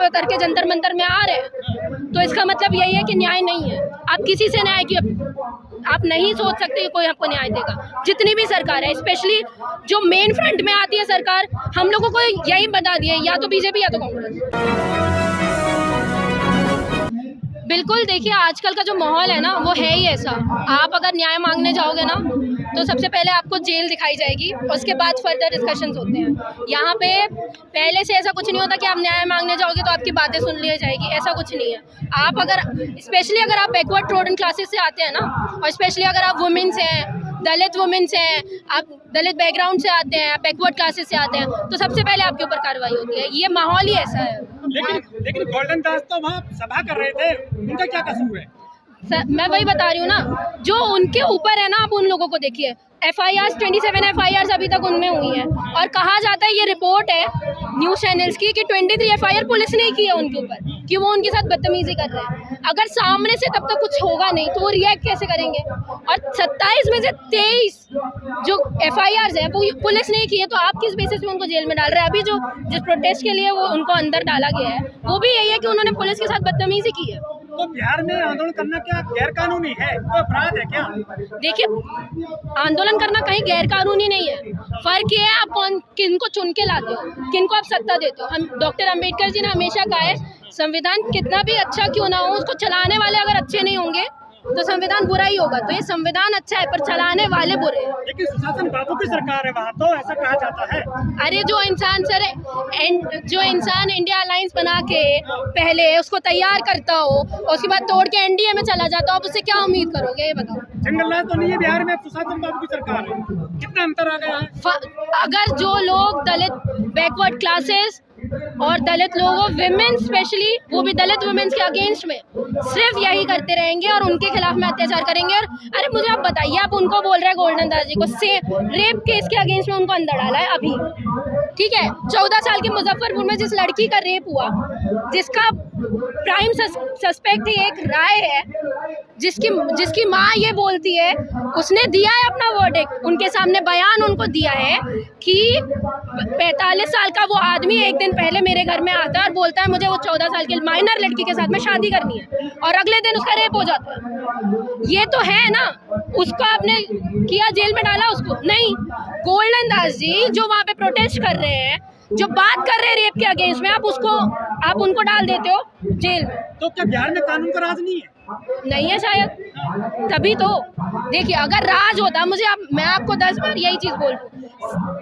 पे उतर के जंतर मंतर में आ रहे हैं, तो इसका मतलब यही है कि न्याय नहीं है। आप किसी से न्याय की आप नहीं सोच सकते कि कोई आपको न्याय देगा। जितनी भी सरकार है, स्पेशली जो मेन फ्रंट में आती है सरकार, हम लोगों को यही बता दिए, या तो बीजेपी या तो कांग्रेस। बिल्कुल, देखिए आजकल का जो माहौल है ना वो है ही ऐसा। आप अगर न्याय मांगने जाओगे ना तो सबसे पहले आपको जेल दिखाई जाएगी, उसके बाद फर्दर डिस्कशंस होते हैं। यहाँ पे पहले से ऐसा कुछ नहीं होता कि आप न्याय मांगने जाओगे तो आपकी बातें सुन ली जाएगी, ऐसा कुछ नहीं है। आप अगर स्पेशली अगर आप बैकवर्ड स्टूडेंट क्लासेस से आते हैं ना, और स्पेशली अगर आप वुमेन्स हैं, दलित वुमेन्स हैं, आप दलित बैकग्राउंड से आते हैं, बैकवर्ड क्लासेस से आते हैं, तो सबसे पहले आपके ऊपर कार्रवाई होती है। ये माहौल ही ऐसा है। लेकिन गोल्डन दास तो वहाँ सभा कर रहे थे, उनका क्या कसूर है? मैं वही बता रही हूँ ना, जो उनके ऊपर है ना, आप उन लोगों को देखिए। FIR 27 FIR अभी तक उनमें हुई है, और कहा जाता है, ये रिपोर्ट है न्यूज़ चैनल्स की, कि 23 FIR पुलिस ने की है उनके ऊपर, कि वो उनके साथ बदतमीजी कर रहे हैं। अगर सामने से तब तक कुछ होगा नहीं तो वो रिएक्ट कैसे करेंगे? और 27 में से 23 जो FIRs है वो पुलिस ने की है, तो आप किस बेसिस पे उनको जेल में डाल रहे हैं? अभी जो जिस प्रोटेस्ट के लिए वो उनको अंदर डाला गया है, वो भी यही है कि उन्होंने पुलिस के साथ बदतमीजी की है। तो बिहार में आंदोलन करना क्या गैर कानूनी है, कोई अपराध है क्या? देखिए, आंदोलन करना कहीं गैर कानूनी नहीं है। फर्क ये है आप किनको चुन के लाते हो, किनको आप सत्ता देते हो। हम डॉक्टर अंबेडकर जी ने हमेशा कहा है, संविधान कितना भी अच्छा क्यों ना हो, उसको चलाने वाले अगर अच्छे नहीं होंगे तो संविधान बुरा ही होगा। तो ये संविधान अच्छा है पर चलाने वाले बुरे हैं। लेकिन सुशासन बाबू की सरकार है वहाँ, तो ऐसा कहा जाता है। अरे जो इंसान इंडिया अलायंस बना के पहले उसको तैयार करता हो, उसके बाद तोड़ के NDA में चला जाता हो, आप उससे क्या उम्मीद करोगे, ये बताओ। जंगलराज तो नहीं है बिहार में, सुशासन बाबू की सरकार है, कितना अंतर आ गया है? अगर जो लोग दलित बैकवर्ड क्लासेस और दलित लोगों, विमेन स्पेशली, वो भी दलित वुमेन्स के अगेंस्ट में सिर्फ यही करते रहेंगे और उनके खिलाफ में अत्याचार करेंगे। और अरे मुझे आप बताइए, आप उनको बोल रहे हैं गोल्डन दास जी को रेप केस के अगेंस्ट में उनको अंदर डाला है अभी, ठीक है। 14 साल के मुजफ्फरपुर में जिस लड़की का रेप हुआ, जिसका प्राइम सस्पेक्ट एक राय है, जिसकी माँ ये बोलती है, उसने दिया है अपना वर्डिक्ट, उनके सामने बयान उनको दिया है कि 45 साल का वो आदमी एक दिन पहले मेरे घर में आता है और बोलता है मुझे वो 14 साल की माइनर लड़की के साथ में शादी करनी है, और अगले दिन उसका रेप हो जाता है। ये तो है ना, उसको आपने किया, जेल में डाला उसको? नहीं। गोल्डन दास जी जो वहाँ पे प्रोटेस्ट कर रहे हैं, जो बात कर रहे हैं रेप के अगेंस्ट में, आप उनको डाल देते हो जेल में। तो क्या बिहार में कानून का राज नहीं है? नहीं है शायद, तभी तो। देखिए, अगर राज होता, मैं आपको 10 बार यही चीज़ बोल दूँ,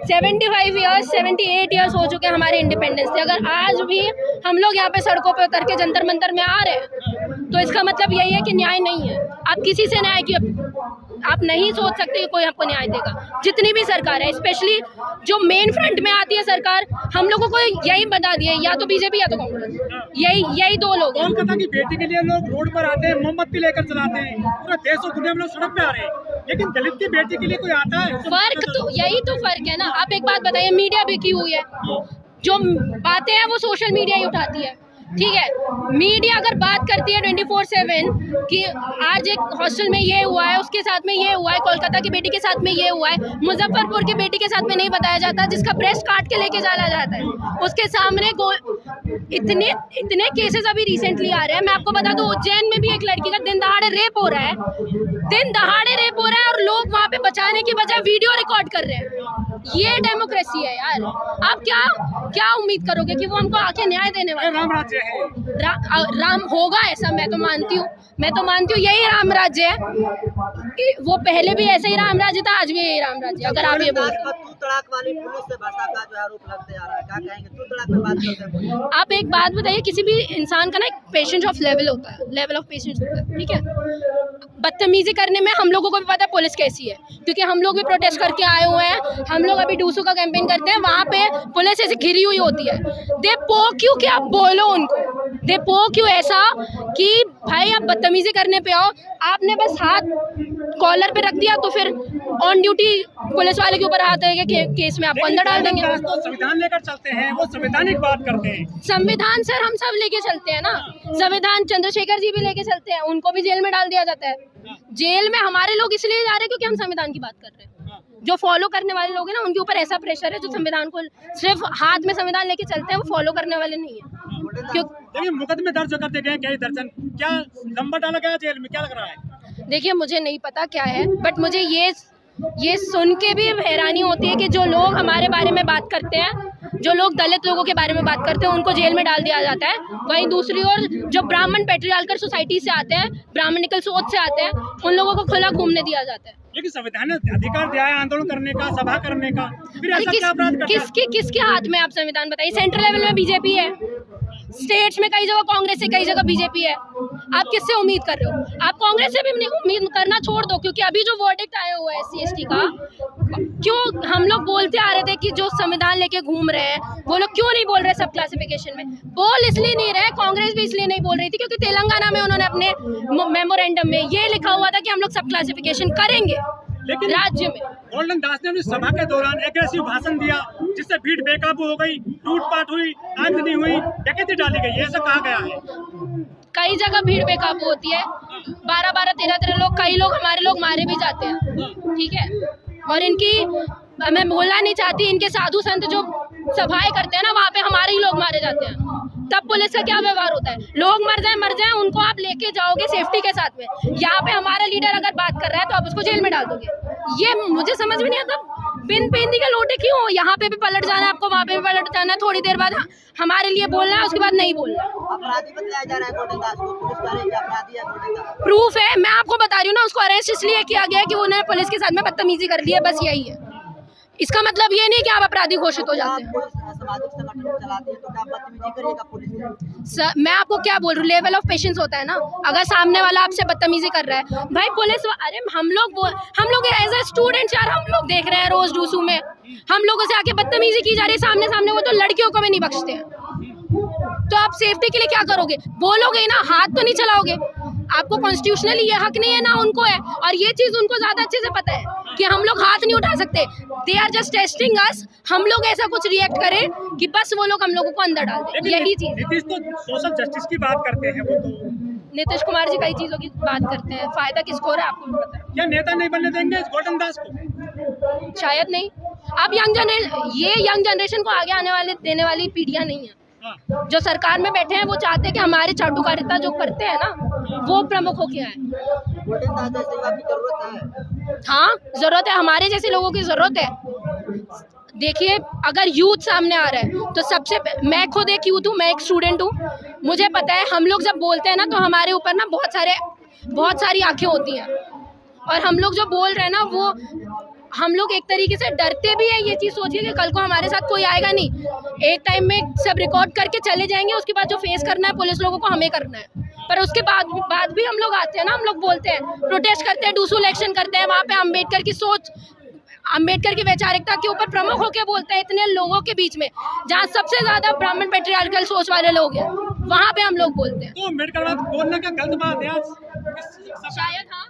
75 ईयर्स 78 ईयर्स हो चुके हमारे इंडिपेंडेंस से, अगर आज भी हम लोग यहाँ पे सड़कों पे उतर के जंतर मंतर में आ रहे हैं, तो इसका मतलब यही है कि न्याय नहीं है। आप किसी से न्याय की आप नहीं सोच सकते कि कोई आपको न्याय देगा। जितनी भी सरकार है, स्पेशली जो मेन फ्रंट में आती है सरकार, हम लोगों को यही बता दिए, या तो बीजेपी या तो कांग्रेस, यही दो लोग हैं। कोलकाता की बेटी के लिए लोग रोड पर आते हैं, मोमबत्ती लेकर चलाते हैं, पूरा देश और दुनिया में लोग सड़क पे आ रहे हैं, लेकिन दलित की बेटी के लिए कोई आता है? फर्क तो यही तो फर्क है ना। आप एक बात बताइए, मीडिया भी की हुई है, जो बातें हैं वो सोशल मीडिया ही उठाती है, ठीक है। मीडिया अगर बात करती है 24/7 कि आज एक हॉस्टल में ये हुआ है, उसके साथ में ये हुआ है, कोलकाता की बेटी के साथ में ये हुआ है, मुजफ्फरपुर की बेटी के साथ में नहीं बताया जाता, जिसका ब्रेस्ट काट के लेके जाया जाता है, उसके सामने इतने केसेस अभी रिसेंटली आ रहे हैं। मैं आपको बता दूं, उज्जैन में भी एक लड़की का दिन दहाड़े रेप हो रहा है, और लोग वहाँ पे बचाने की बजाय वीडियो रिकॉर्ड कर रहे हैं। ये डेमोक्रेसी है यार। आप क्या उम्मीद करोगे कि वो हमको आके न्याय देने वाले? राम राज्य है, राम होगा ऐसा, मैं तो मानती हूँ यही राम राज्य है। वो पहले भी ऐसे ही राम राज्य था, आज भी यही राम राज्य। अगर आप ये बोल रहे हैं, तड़ाक वाली पुलिस से भाषा का जो आरोप लगते जा रहा है, क्या कहेंगे? तड़ाक में बात करते हैं। आप एक बात बताइए, किसी भी इंसान का ना एक पेशेंस ऑफ लेवल होता है, लेवल ऑफ पेशेंस होता है, ठीक है। बदतमीजी करने में हम लोगों को भी पता है पुलिस कैसी है, क्योंकि हम लोग भी प्रोटेस्ट करके आए हुए हैं। हम लोग अभी डूसू का कैंपेन करते हैं, वहाँ पे पुलिस ऐसे घिरी हुई होती है। दे पोक यू कि आप बोलो उनको, दे पोक यू ऐसा कि भाई आप बदतमीजी करने पे आओ, आपने बस हाथ कॉलर पे रख दिया तो फिर ऑन ड्यूटी पुलिस वाले के ऊपर हाथ है कि केस में आपको अंदर डाल देंगे। तो संविधान लेकर चलते हैं, वो संवैधानिक बात करते हैं। संविधान सर हम सब लेके चलते हैं ना, संविधान चंद्रशेखर जी भी लेके चलते हैं, उनको भी जेल में डाल दिया जाता है। जेल में हमारे लोग इसलिए जा रहे हैं क्योंकि हम संविधान की बात कर रहे हैं। जो फॉलो करने वाले लोग हैं ना, उनके ऊपर ऐसा प्रेशर है जो संविधान को सिर्फ हाथ में संविधान लेके चलते हैं, वो फॉलो करने वाले नहीं है। क्यों? देखिए मुकदमे दर्ज करते गए कई दर्जन, क्या लंबा डाला गया जेल में, क्या लग रहा है? देखिए मुझे नहीं पता क्या है, बट मुझे ये सुन के भी हैरानी होती है कि जो लोग हमारे बारे में बात करते हैं, जो लोग दलित लोगों के बारे में बात करते हैं, उनको जेल में डाल दिया जाता है। वहीं दूसरी ओर जो ब्राह्मण पेट्रियार्कल सोसाइटी से आते हैं, ब्राह्मणिकल सोच से आते हैं, उन लोगों को खुला घूमने दिया जाता है। लेकिन संविधान ने अधिकार दिया है आंदोलन करने का, सभा करने का, फिर ऐसा क्या अपराध करते हैं? किसके हाथ में आप संविधान बताइए? सेंट्रल लेवल में बीजेपी है, स्टेट्स में कई जगह कांग्रेस है, कई जगह बीजेपी है। आप किससे उम्मीद कर रहे हो? आप कांग्रेस से भी उम्मीद करना छोड़ दो, क्योंकि अभी जो वर्डिक्ट आया हुआ है SC/ST का, क्यों हम लोग बोलते आ रहे थे कि जो संविधान लेके घूम रहे हैं वो लोग क्यों नहीं बोल रहे सब क्लासिफिकेशन में? बोल इसलिए नहीं रहे, कांग्रेस भी इसलिए नहीं बोल रही थी क्योंकि तेलंगाना में उन्होंने अपने मेमोरेंडम में ये लिखा हुआ था कि हम लोग सब क्लासिफिकेशन करेंगे लेकिन राज्य में। गोल्डन दास ने अपनी सभा के दौरान एग्रेसिव भाषण दिया, जिससे भीड़ बेकाबू हो गई, लूटपाट हुई, आगजनी हुई, डकैती डाली गई, ऐसा कहा गया है। कई जगह भीड़ बेकाबू होती है, 12-12, 13-13 लोग, कई लोग हमारे लोग मारे भी जाते हैं, ठीक है। और इनकी मैं बोलना नहीं चाहती, इनके साधु संत जो सभाएं करते हैं ना, वहाँ पे हमारे ही लोग मारे जाते हैं। तब पुलिस का क्या व्यवहार होता है? लोग मर जाए, उनको आप लेके जाओगे सेफ्टी के साथ में। यहाँ पे हमारा लीडर अगर बात कर रहा है तो आप उसको जेल में डाल दोगे। ये मुझे समझ में नहीं आता, बिन पेंदी के लोटे क्यों? यहाँ पे भी पलट जाना है आपको, वहाँ पे भी पलट जाना है, थोड़ी देर बाद हमारे लिए बोलना है, उसके बाद नहीं बोलना। अपराधी बताया जा रहा है गोल्डन दास को, पुलिस कह रही है कि अपराधी है गोल्डन दास। प्रूफ है, मैं आपको बता रही हूँ ना, उसको अरेस्ट इसलिए किया गया कि उन्होंने पुलिस के साथ में बदतमीजी कर ली है, बस यही है। इसका मतलब ये नहीं कि आप अपराधी घोषित हो जाते हैं। पुलिस सामाजिक संगठन चलाती है तो क्या बदतमीजी करेगा पुलिस से? मैं आपको क्या बोल रही हूँ, लेवल ऑफ पेशेंस होता है ना। अगर सामने वाला आपसे बदतमीजी कर रहा है, भाई पुलिस, अरे हम लोग एज ए स्टूडेंट यार, हम लोग देख रहे हैं रोज डूसू में हम लोगों से आके बदतमीजी की जा रही है सामने, वो तो लड़कियों को भी नहीं बख्शते हैं। तो आप सेफ्टी के लिए क्या करोगे? बोलोगे ही ना, हाथ तो नहीं चलाओगे। आपको कॉन्स्टिट्यूशनली ये हक नहीं है ना उनको है, और ये चीज उनको ज्यादा अच्छे से पता है कि हम लोग हाथ नहीं उठा सकते। दे आर जस्ट टेस्टिंग अस, हम लोग ऐसा कुछ रिएक्ट करें कि बस वो लोग हम लोगों को अंदर डाल दें, यही चीज। नीतीश तो सोशल जस्टिस की बात करते हैं, वो तो नीतीश कुमार जी कई चीजों की बात करते हैं, फायदा किसको हो रहा है आपको भी पता है। क्या नेता नहीं बनने देंगे इस गोल्डन दास को? शायद नहीं। अब ये यंग जनरेशन को आगे देने वाली पीढ़ियां नहीं है। जो सरकार में बैठे हैं वो चाहते हैं कि हमारे चाटुकारिता जो करते हैं ना, वो प्रमुख हो के आए। गोल्डन दास जैसे युवा की जरूरत है। हाँ जरूरत है, हमारे जैसे लोगों की जरूरत है। देखिए अगर यूथ सामने आ रहा है तो सबसे मैं खुद एक यूथ हूँ, मैं एक स्टूडेंट हूँ, मुझे पता है हम लोग जब बोलते हैं ना तो हमारे ऊपर ना बहुत सारी आंखें होती हैं, और हम लोग जो बोल रहे हैं ना वो हम लोग एक तरीके से डरते भी हैं, ये चीज़ सोचिए कि कल को हमारे साथ कोई आएगा नहीं, एक टाइम में सब रिकॉर्ड करके चले जाएंगे, उसके बाद जो फेस करना है पुलिस लोगों को हमें करना है। पर उसके बाद भी हम लोग आते हैं ना, हम लोग बोलते हैं, प्रोटेस्ट करते हैं, डूसू इलेक्शन करते हैं, वहाँ पे अम्बेडकर की सोच, अम्बेडकर की वैचारिकता के ऊपर प्रमुख होकर बोलते हैं इतने लोगों के बीच में, जहाँ सबसे ज्यादा ब्राह्मण पेट्रियार्कल सोच वाले लोग हैं, वहाँ पे हम लोग बोलते हैं। तो अम्बेडकर बोलने का गलत बात है आज? शायद हाँ।